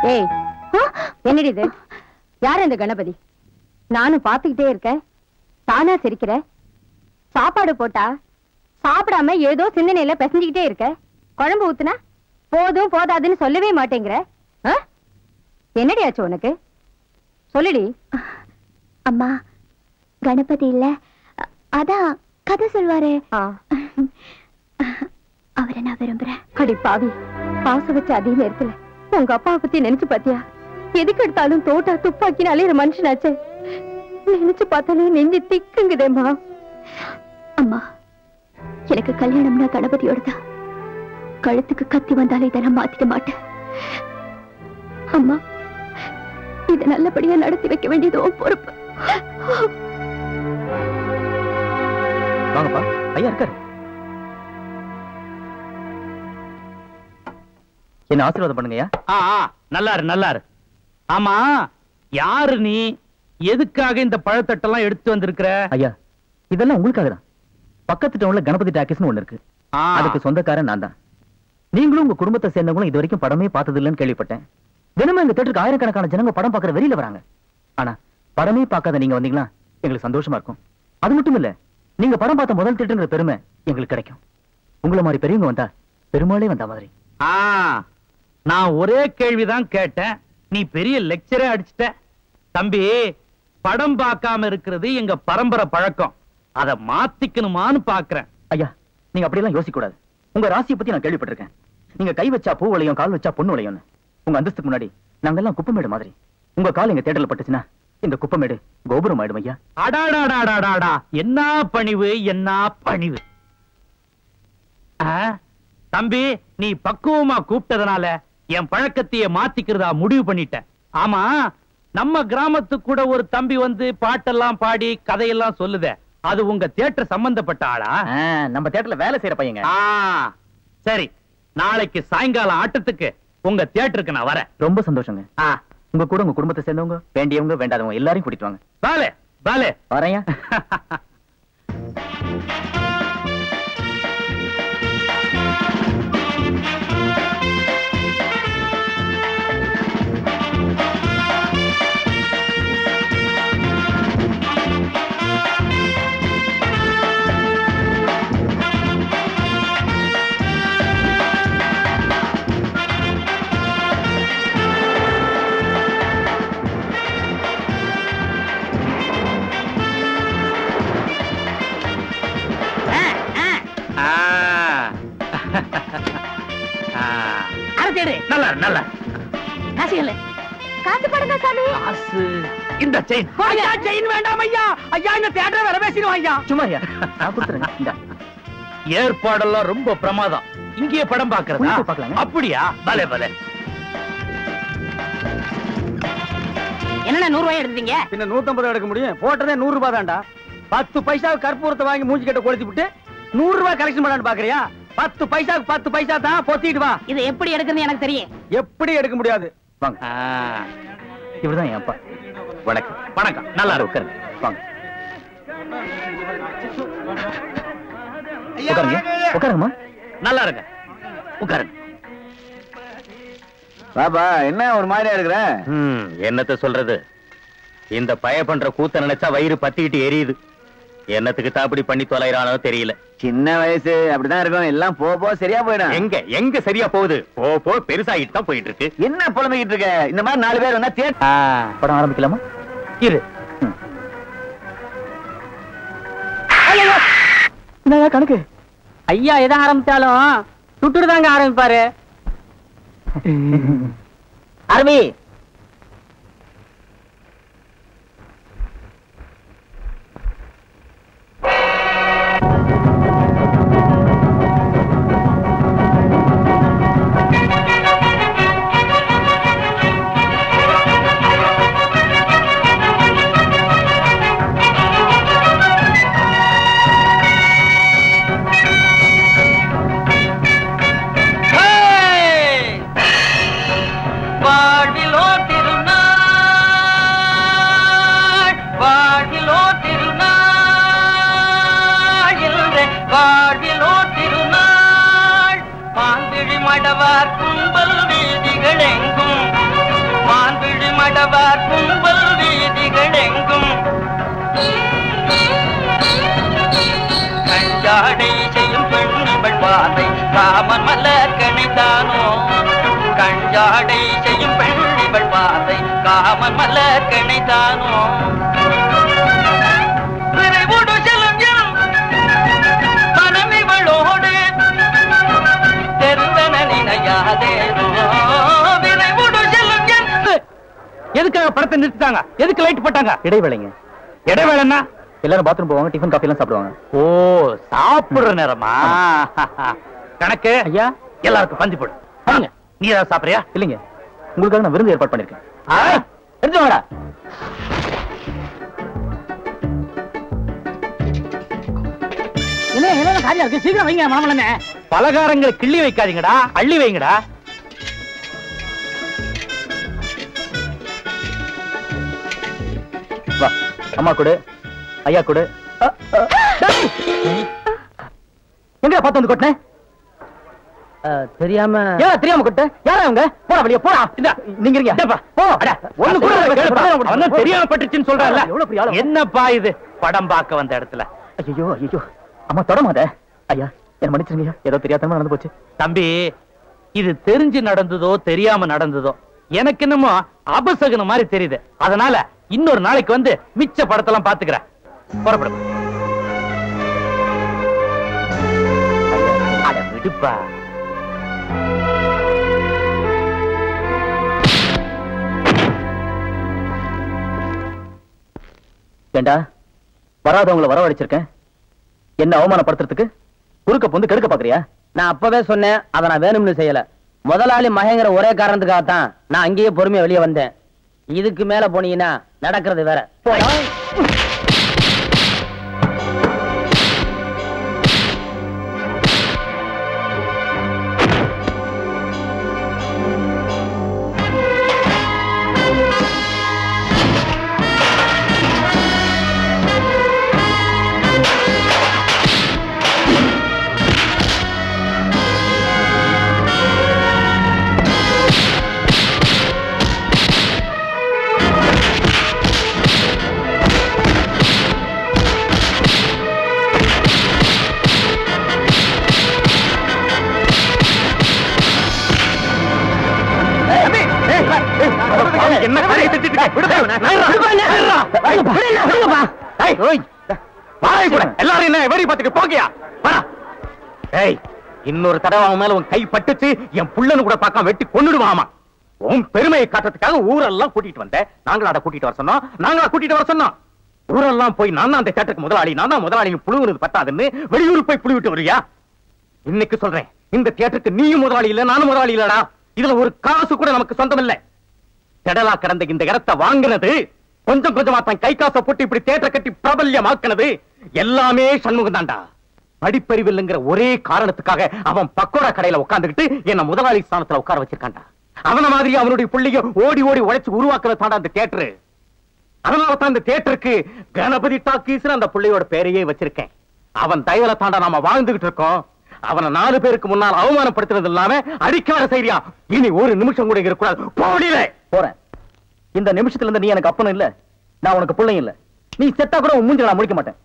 ஏய், என்னடி இது? யார் இந்த கணபதி? நானும் பாத்துக்கிட்டே இருக்கேன், தானா சிரிக்கிற. சாப்பாடு போட்டா சாப்பிடாம ஏதோ சிந்தனையில பிசைஞ்சுக்கிட்டே இருக்க. குழம்பு ஊத்துனா போதும் போதாதுன்னு சொல்லவே மாட்டேங்கிற. என்னடி ஆச்சு உனக்கு? சொல்லுடி. அம்மா, கணபதி இல்ல, அதான் கதை சொல்வாரு, அவரை நான் விரும்புறேன். அடி பாவி, பாச வச்ச அதே நேரத்துல உங்க அப்பாவை பத்தி நினைச்சு பாத்தியா? எதுக்கு எடுத்தாலும் தோட்டா துப்பாக்கின்னு அலையிற மனுஷனாச்சே. நினைச்சு பார்த்தாலே நெஞ்சு திக்குங்குதேம்மா. அம்மா, எனக்கு கல்யாணம்னா கணபதியோடதான். கழுத்துக்கு கத்தி வந்தாலே இதை நான் மாத்திக்க மாட்டேன். அம்மா, இதை நல்லபடியா நடத்தி வைக்க வேண்டியது உன் பொறுப்பு. வாங்கப்பா, ஐயா இருக்காரு. என்ன ஆசீர்வாதம் பண்ணுங்கய்யா. நல்லாரு நல்லாரு. ஆமா, யாரு நீ? எதுக்காக இந்த பழத்தட்டெல்லாம் எடுத்து வந்திருக்கிற? ஐயா, இதெல்லாம் உங்களுக்காக தான். பக்கத்து டவுன்ல கணபதி டாக்கீஸ்னு ஒண்ணு இருக்கு, அதுக்கு சொந்தக்காரன் நான் தான். நீங்களும் உங்க குடும்பத்தை சேர்ந்தவங்களும் இது வரைக்கும் படமே பார்த்தது இல்லைன்னு கேள்விப்பட்டேன். தினமும் எங்க தேட்டருக்கு ஆயிரக்கணக்கான ஜனங்க படம் பார்க்கற வெளியில வராங்க. ஆனா படமே பார்க்காத நீங்க வந்தீங்களா எங்களுக்கு சந்தோஷமா இருக்கும். அது மட்டும் இல்ல, நீங்க படம் பார்த்த முதல் தேட்டருங்கிற பெருமை எங்களுக்கு கிடைக்கும். உங்களை மாதிரி பெரியவங்க வந்தா பெருமாளே வந்த மாதிரி. நான் ஒரே கேள்விதான் கேட்டேன், நீ பெரிய லெக்சரே அடிச்சிட்ட. தம்பி, படம் பார்க்காம இருக்கிறது எங்க பரம்பரை பழக்கம், அதை மாத்திக்கணுமான்னு பாக்குறேன். ஐயா, நீங்க அப்படியெல்லாம் யோசிக்க கூடாது. உங்க ராசியை பத்தி நான் கேள்விப்பட்டிருக்கேன். நீங்க கை வச்சா பூ வளையும், கால் வச்சா பொண்ணு வளையும்னு. உங்க அந்தஸ்துக்கு முன்னாடி நாங்கெல்லாம் குப்பமேடு மாதிரி. உங்க கால் எங்க தேட்டர்ல பட்டுச்சுன்னா இந்த குப்பமேடு கோபுரம் ஆயிடும் ஐயா. அடாடாடாடாடா, என்ன பணிவு, என்ன பணிவு. தம்பி, நீ பக்குவமா கூப்பிட்டதுனால என் பழக்கத்தையே மாத்திக்கிறதா முடிவு பண்ணிட்டேன். ஆமா, நம்ம கிராமத்துக்கு கூட ஒரு தம்பி வந்து பாட்டெல்லாம் பாடி கதையெல்லாம் சொல்லுதே, அது உங்க தியேட்டர் சம்பந்தப்பட்ட ஆளா? நம்ம தியேட்டர்ல வேலை செய்யற பையங்க. சரி, நாளைக்கு சாயங்காலம் ஆட்டத்துக்கு உங்க தியேட்டருக்கு நான் வரேன். ரொம்ப சந்தோஷங்க. உங்க கூட உங்க குடும்பத்தை சேர்ந்தவங்க, வேண்டியவங்க வேண்டாதவங்க எல்லாரையும் கூட்டிட்டு வாங்க. பாலே பாலே வரையா. நல்லா நல்லா. காசு படுங்க சாமி. காசு இந்த செயின். ஐயா, செயின் வேண்டாம் ஐயா. ஐயா, இந்த தியேட்டர் வேற பேசிடுவோம் ஐயா. சும்மா ஐயா, நான் கொடுத்துறேங்க. இந்த ஏற்பாடெல்லாம் ரொம்ப பிரமாதம். இங்கேயே படம் பார்க்கறதா? பார்க்கலாங்க. அப்படியா? பலே பலே. என்ன 100 ரூபாய் எடுத்தீங்க? பின்ன 150 எடுக்க முடியும்? போட்டதே 100 ரூபாய் தான்டா. 10 பைசாவுக்கு கற்பூரத்தை வாங்கி மூஞ்சி கட்ட கொளுத்தி விட்டு 100 ரூபாய் கலெக்ஷன் பண்ணான்னு பாக்குறியா? 10 பைசாவுக்கு 10 பைசா தான், பொத்திட்டு வா. இது எப்படி எடுக்குன்னு எனக்கு தெரியும். எப்படி எடுக்க முடியாது? வாங்க. இவர்தான் என் அப்பா. வணக்கம். வணக்கம். நல்லா உட்காருங்க. வாங்க உட்காருங்க. உட்காருங்கம்மா. நல்லா இருங்க, உட்காருங்க. பாபா, என்ன ஒரு மாதிரியா இருக்கிற? என்னத்த சொல்றது, இந்த பய பண்ற கூத்த நினைச்சா வயிறு பத்திக்கிட்டு எரியுது. என்னத்துக்கு தான் அப்படி பண்ணி தொலைறானோ தெரியல. சின்ன வயசு அப்படிதான் இருக்கும், எல்லாம் போ சரியா போயிடும். எங்க எங்க சரியா போகுது? போ பெருசாகிட்டு தான் போயிட்டு இருக்கு. என்ன புலம்பிக்கிட்டு இருக்க? இந்த மாதிரி 4 பேர் வந்தா படம் ஆரம்பிக்கலாமா? இரு. கணக்கு ஐயா எதை ஆரம்பிச்சாலும் சுட்டுட்டு தாங்க ஆரம்பிப்பாரு. அரவி, வாழ்விலோ மடவார் கும்பல் வீதிகள் எங்கும் மான்விழி மடவார் கும்பல் வீதிகள் எங்கும் கஞ்சாடை செய்யும் பெண்ணிவள் பாதை காமன் மலர் கணைத்தானோ கஞ்சாடை செய்யும் பெண்ணிவள் பாதை காமன் மலர் கணைத்தானோ விரைவுடு செல்லும் என் மனமிவளோடு தெருவன நினையாதேனோ விரைவுடு செல்லும் என் எதுக்காக படத்தை நிறுத்திட்டாங்க? எதுக்கு லைட் போட்டாங்க? இடைவேளைங்க. இடைவேளைன்னா எல்லாரும் பாத்ரூம் போவாங்க, டிஃபன் காஃபி எல்லாம் சாப்பிடுவாங்க. ஓ, சாப்பிடுற நேரமா? கணக்கு ஐயா, எல்லாருக்கும் பந்தி போடு. நீ ஏதாவது சாப்பிடுறியா? இல்லைங்க, உங்களுக்காக நான் விருந்து ஏற்பாடு பண்ணிருக்கேன். எடுத்து வாடா. என்ன காரியம் இருக்கு? சீக்கிரம் வைங்க மாமலனே. பலகாரங்களை கிள்ளி வைக்காதீங்கடா, அள்ளி வைங்கடா. வா, அம்மா கொடு, ஐயா கொடு. எங்க பார்த்து வந்து கொட்டினேன்? தெரியாம தெரியாம கொட்ட யாரா அவங்க? போடா வெளிய போடா. நீங்க இருங்க. போ. ஒண்ணு கூட அவன் தெரியாம பட்டுச்சுன்னு சொல்றான்ல. எவ்வளவு பெரிய ஆளு. என்னப்பா இது? படம் பார்க்க வந்த இடத்துல. ஐயோ ஐயோ, அம்மா தொடமாத. ஐயா என்ன மன்னிச்சிருங்க, ஏதோ தெரியாதமா நடந்து போச்சு. தம்பி, இது தெரிஞ்சு நடந்ததோ தெரியாம நடந்ததோ எனக்கு என்னமோ அபசகுன மாதிரி தெரியுது. அதனால இன்னொரு நாளைக்கு வந்து மிச்ச படத்தெல்லாம் பாத்துக்கிறேன். புறப்படும். அட விடுப்பா. ஏண்டா வராதவங்களை வரவழைச்சிருக்கேன், என்ன அவமானப்படுத்துறதுக்கு குறுக்க பொந்து கெடுக்க பாக்குறியா? நான் அப்பவே சொன்னேன், அதை நான் வேணும்னு செய்யல. முதலாளி மகேங்கிற ஒரே காரணத்துக்காகத்தான் நான் அங்கேயே பொறுமையா வெளியே வந்தேன். இதுக்கு மேல போனீங்கன்னா நடக்கிறது வேற. என்ன எல்லாரும் என்ன வெறி பார்த்துட்டு போகியா? இன்னொரு தடவை அவன் மேல உன் கை பட்டுச்சு, என் புள்ளன்னு கூட பார்க்காம வெட்டி கொன்னுடுவாமா. உன் பெருமையை காட்டுறதுக்காக ஊரெல்லாம் கூட்டிட்டு வந்தேன். நாங்களா கூட்டிட்டு வர சொன்னோம், நாங்களா கூட்டிட்டு வர சொன்னோம். ஊரெல்லாம் போய் நான் தான் அந்த தேட்டருக்கு முதலாளி, நான் தான் முதலாளி புழுவுறது பத்தாதுன்னு வெளியூர் போய் புழு விட்டு வரியா? இன்னைக்கு சொல்றேன், இந்த தியேட்டருக்கு நீயும் முதலாளி இல்ல, நானும் முதலாளி இல்லடா. இதுல ஒரு காசு கூட நமக்கு சொந்தம் இல்ல. திடலா கிடந்த இந்த இடத்தை வாங்கினது, கொஞ்சம் கொஞ்சமா தன் கை காசை போட்டு இப்படி தியேட்டர் கட்டி பிரபல்யமாக்குனது எல்லாமே சண்முகம் தான்டா. படிப்பறிவில்லைங்கிற ஒரே காரணத்துக்காக அவன் பக்கோடா கடையில உட்கார்ந்துகிட்டு என்ன முதலாளி ஸ்தானத்துல உட்கார வச்சிருக்கான்டா. அவன மாதிரி அவனுடைய பிள்ளைய ஓடி ஓடி உழைச்சு உருவாக்குறது தாண்டா அந்த தியேட்டர். அதனால தான் இந்த தியேட்டருக்கு கணபதி டாக்கீஸ் அந்த பிள்ளையோட பேரையே வச்சிருக்கேன். அவன் தயவுல தாண்டா நாம வாழ்ந்துகிட்டு இருக்கோம். அவனை 4 பேருக்கு முன்னால் அவமானப்படுத்துறது இல்லாம அடிக்காத செய்யா. இனி ஒரு நிமிஷம் கூட இருக்கக்கூடாது. போறேன். இந்த நிமிஷத்துல இருந்து நீ எனக்கு அப்பனும் இல்ல, நான் உனக்கு பிள்ளையும் இல்ல. நீ செத்தா கூட உன் மூஞ்சில நான் முடிக்க மாட்டேன்.